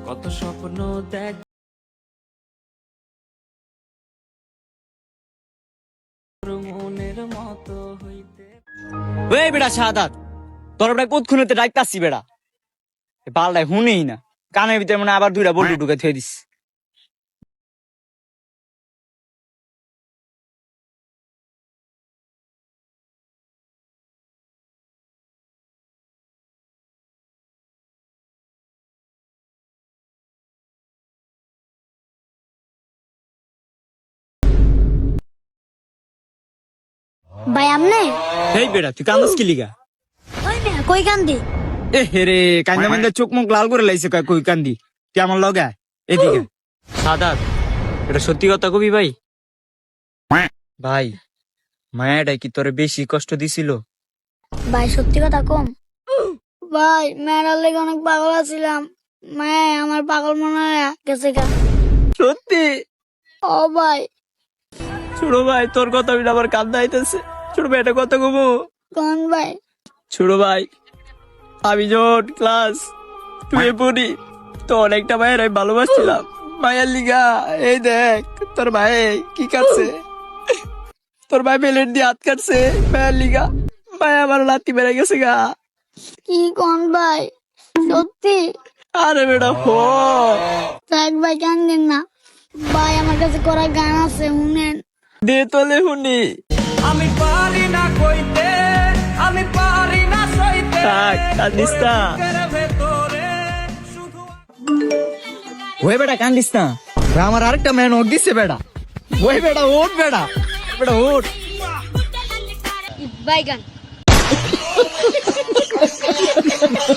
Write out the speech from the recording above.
কত স্বপ্ন দেখ মনের মতো হইতে। ওই বেটা শাহাদাত, তোর বেটা কতক্ষণতে ডাকতাছি বেটা, পাল্টায় শুনেই না, কানের ভিতরে মনে হয় আবার দুইটা বল্টু ঢুকে থুয়ে দিস। ভাই আমনে এই বেটা তুই কান্দস কি লিগা? ওই না কই কান্দি? এ হেরে কান্দা মান্দা চোখ মুখ লাল করে লাইছে, কই কান্দি তুই আমার লগে আয়, এদিকে। শাহাদাত, এটা সত্যি কথা কবি ভাই? ভাই মায়াটা কি তোরে বেশি কষ্ট দিছিল? ভাই সত্যি কথা কম, ভাই মেয়েরার লেগে অনেক পাগল আছিলাম, মেয়ে আমার পাগল মনে হয় গেছে গা। সত্যি? ও ভাই। ছোট ভাই তোর কথা বিনা আবার কান্দা আইতেছে। ছোট ভাই এটা কথা কব? কোন ভাই? ছোট ভাই আমি যখন ক্লাস 2 এ পড়ি তো অনেকটা ভাইয়ের আমি ভালোবাসছিলাম, মায়ের লিগা এই দেখ তোর ভাই কি কাটছে, তোর ভাই বেলেট দিয়ে হাত কাটছে মায়ের লিগা, ভাই আমার লাতি বেড়ে গেছে গা। কি কোন ভাই? সত্যি? আরে বেটা হো, থাক ভাই কান্দেন না, ভাই আমার কাছে করা গান আছে শুনেন। দে তোলে শুনি। আমি পারি না কইতে, আমি পারি না সইতে, থাক কান্দিস না। বুকের ভেতরে শুধু ওই বেটা কান্দিস না, আমার আরেকটা ম্যান ওক দিছে বেটা, ওই বেটা ওঠ বেটা, বেটা ওঠ। ভাই গান